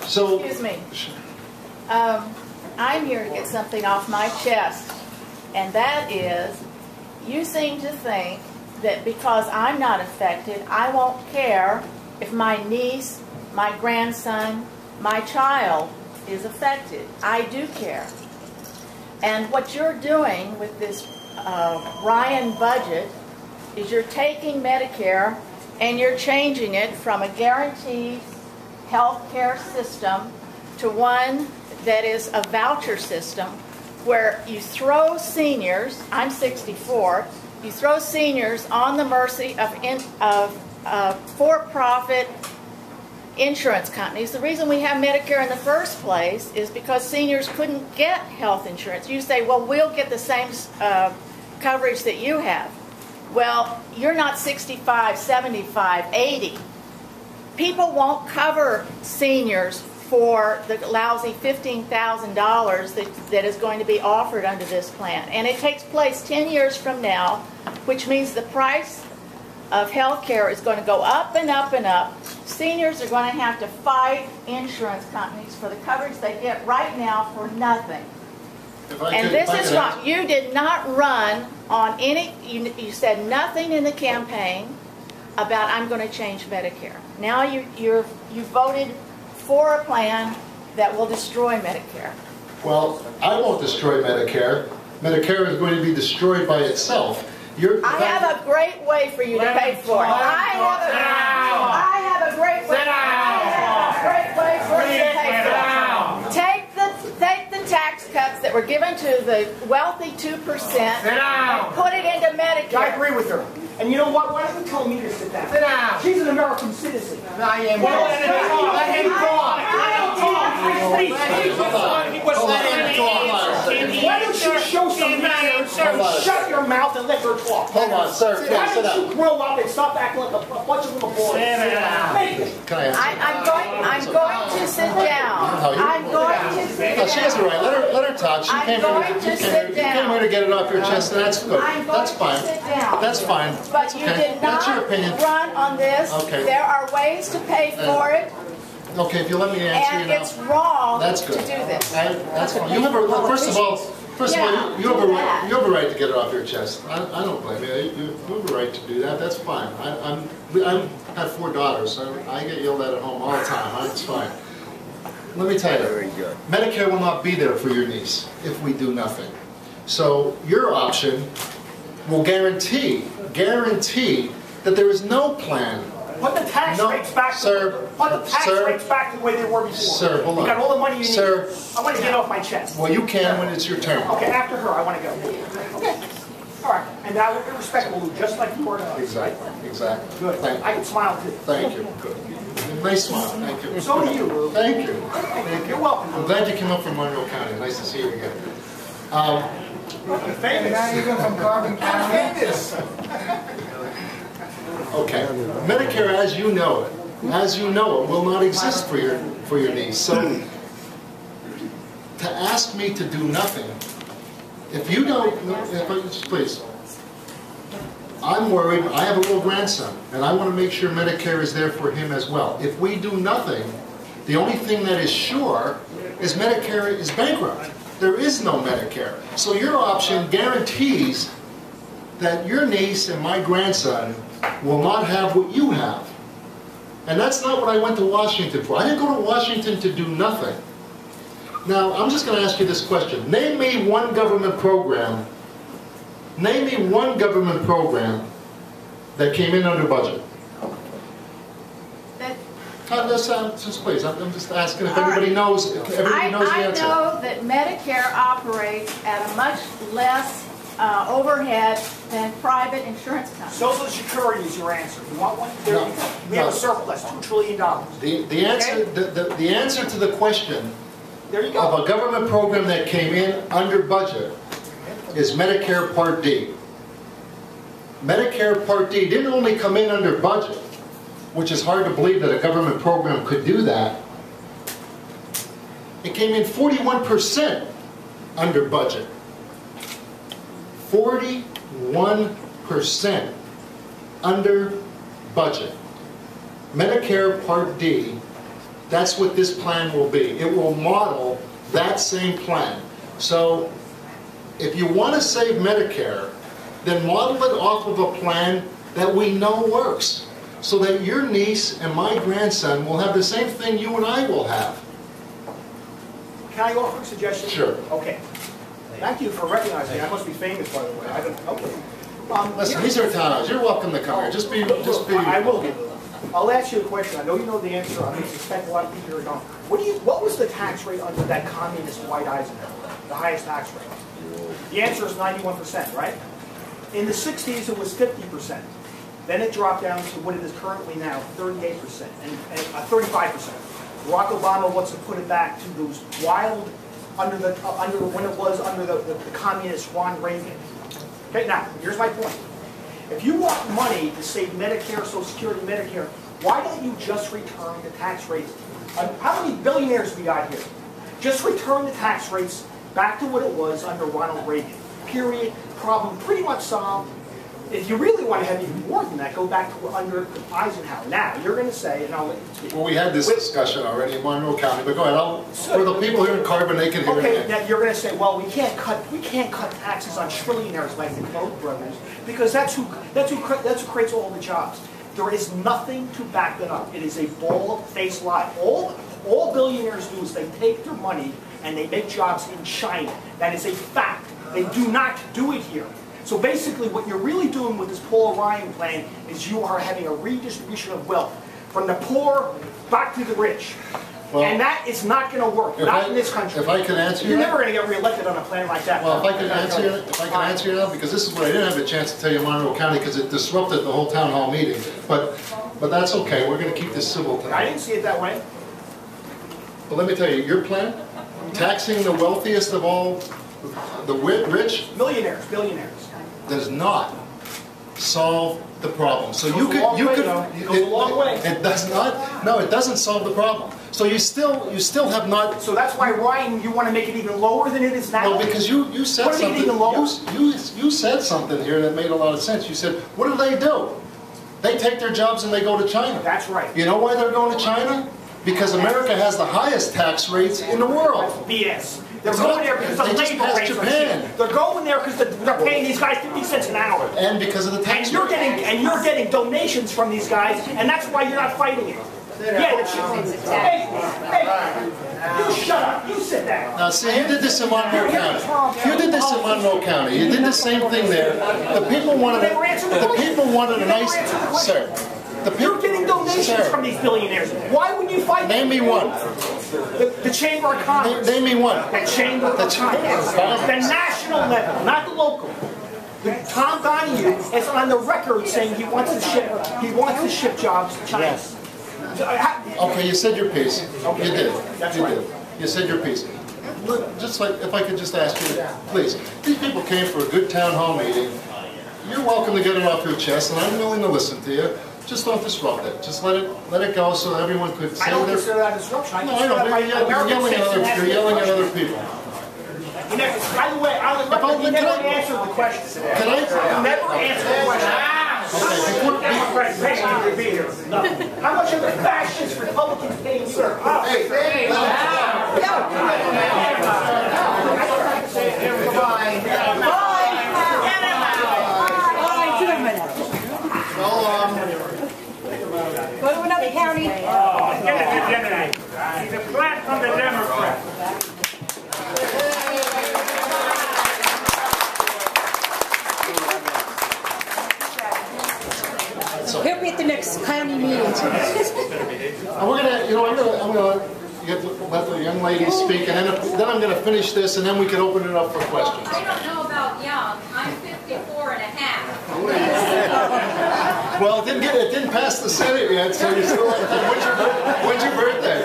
So, excuse me. I'm here to get something off my chest, and that is, you seem to think that because I'm not affected, I won't care if my niece, my grandson, my child is affected. I do care. And what you're doing with this Ryan budget is you're taking Medicare and you're changing it from a guaranteed health care system to one that is a voucher system where you throw seniors, I'm 64, you throw seniors on the mercy of for-profit insurance companies. The reason we have Medicare in the first place is because seniors couldn't get health insurance. You say, well, we'll get the same coverage that you have. Well, you're not 65, 75, 80. People won't cover seniors for the lousy $15,000 that is going to be offered under this plan. And it takes place 10 years from now, which means the price of health care is going to go up and up and up. Seniors are going to have to fight insurance companies for the coverage they get right now for nothing. And this is wrong. You did not run on any, you said nothing in the campaign about I'm going to change Medicare. Now you voted for a plan that will destroy Medicare. well, I won't destroy Medicare. Medicare is going to be destroyed by itself. I have a great way for you to pay for it. I have a great way for you to pay for it. Take the tax cuts that were given to the wealthy 2% and put it into Medicare. I agree with her. And you know what? Why don't you tell me to sit down? Sit down. She's an American citizen. I am. Let him talk. Why don't you show some manners and shut your mouth and let her talk? Hold on, sir. Why don't you grow up and stop acting like a bunch of little boys? Can I I'm going to sit down. I'm going to sit down. She has a right. Let her talk. She came here to get it off your chest, and that's good. That's fine. That's fine. But you did not run on this. Okay. There are ways to pay for it. Okay, if you let me answer you now. And it's wrong That's good. to do this. That's fine. You have a, first of all, you have a right to get it off your chest. I don't blame you. You have a right to do that. That's fine. I have 4 daughters, so I get yelled at home all the time. It's fine. Let me tell you, Medicare will not be there for your niece if we do nothing. So your option will guarantee that there is no plan. Put the tax rates back. Put the tax rates back the way they were before. Sir, hold on. You got all the money you need. Sir, I want to get off my chest. Well, you can when it's your turn. Okay, after her, I want to go. Okay. All right. And now we're respectable, just like you were to us. Exactly. Good. I can smile too. Thank you. Good. Nice smile. Thank you. So do you. Thank you. You're welcome. I'm glad you came up from Monroe County. Nice to see you again. Famous. Now you go from Carbon County. Famous. Okay. Medicare, as you know it, will not exist for your niece. So to ask me to do nothing, if you don't, please. I'm worried. I have a little grandson, and I want to make sure Medicare is there for him as well. If we do nothing, the only thing that is sure is Medicare is bankrupt. There is no Medicare. So your option guarantees that your niece and my grandson will not have what you have. And that's not what I went to Washington for. I didn't go to Washington to do nothing. Now, I'm just going to ask you this question. Name me one government program that came in under budget. Just please, I'm just asking if everybody knows. If everybody knows the answer. I know that Medicare operates at a much less overhead than private insurance companies. Social Security is your answer. You want one? There you go. We have a surplus, $2 trillion. The answer to the question there you go. of a government program that came in under budget is Medicare Part D. Medicare Part D didn't only come in under budget, which is hard to believe that a government program could do that. It came in 41% under budget. 41% under budget. Medicare Part D That's what this plan will be. It will model that same plan. So if you want to save Medicare, then model it off of a plan that we know works, so that your niece and my grandson will have the same thing you and I will have. Can I offer a suggestion? Sure. Okay. Thank you for recognizing me. I must be famous, by the way. Okay. Listen, these are towns. You're welcome to come here. Just be. I will give it. I'll ask you a question. I know you know the answer. I suspect a lot of people here don't. What was the tax rate under that communist white Eisenhower? The highest tax rate? The answer is 91%, right? In the 60s, it was 50%. Then it dropped down to what it is currently now, 38% and 35%. Barack Obama wants to put it back to those wild when it was under the communist Ron Reagan. Okay, now here's my point. If you want money to save Medicare, Social Security, Medicare, why don't you just return the tax rates? How many billionaires we got here? Just return the tax rates back to what it was under Ronald Reagan. Period. Problem pretty much solved. If you really want to have even more than that, go back to under Eisenhower. Now, you're going to say, and I'll let you speak. Well, we had this discussion already in Monroe County, but go ahead. For the people here in Carbon, they can hear it. Okay, now you're going to say, well, we can't cut taxes on trillionaires like the Koch brothers because that's who creates all the jobs. There is nothing to back that up. It is a bald-faced lie. All billionaires do is they take their money and they make jobs in China. That is a fact. They do not do it here. So basically what you're really doing with this Paul Ryan plan is you are having a redistribution of wealth from the poor back to the rich. Well, and that is not going to work, not in this country. If I can answer You're never going to get reelected on a plan like that. Well, if I can answer you now, because this is what I didn't have a chance to tell you in Monroe County because it disrupted the whole town hall meeting. But that's okay. We're going to keep this civil tonight. I didn't see it that way. But let me tell you, your plan, taxing the wealthiest of all the rich, millionaires, billionaires, does not solve the problem. So it goes a long way. It does not. No, it doesn't solve the problem. So you still have not. So that's why, Ryan, you want to make it even lower than it is now. No, because you said something. You said something here that made a lot of sense. You said, what do? They take their jobs and they go to China. That's right. You know why they're going to China? Because America has the highest tax rates in the world. BS. They're going there because the labor rates are cheap. They're going there because they're paying these guys 50 cents an hour. And because of the tax rate. And you're getting donations from these guys, and that's why you're not fighting it. Yeah, hey, you shut up. You sit down. Now, see, you did this in Monroe County. You did this in Monroe County. You did the same thing there. The people wanted a nice... Sir. You're getting donations from these billionaires. Why would you fight? Name me one. The Chamber of Commerce. Name me one. The Chamber of Commerce. The national level, not the local. Tom Donahue is on the record saying he wants to ship jobs to China. Yes. Okay, you said your piece. Okay. You did. That's you right. did. You said your piece. Just like, if I could just ask you, please. These people came for a good town hall meeting. You're welcome to get it off your chest, and I'm willing to listen to you. Just don't disrupt it. Just let it go so everyone could say I don't consider that disruption. No, I don't. You're yelling at other people. By the way, I never answered the question. Can I? Never answered the question. How much are the fascist Republicans paying you? Hey, Go to another county. He's a flat from the Democrat. He'll be at the next county meeting. We're gonna, I'm gonna let the young lady speak, and then I'm gonna finish this, and then we can open it up for questions. I don't know about young. I'm 54 and a half. Well, it didn't pass the Senate yet, so you still have time. When's your birthday?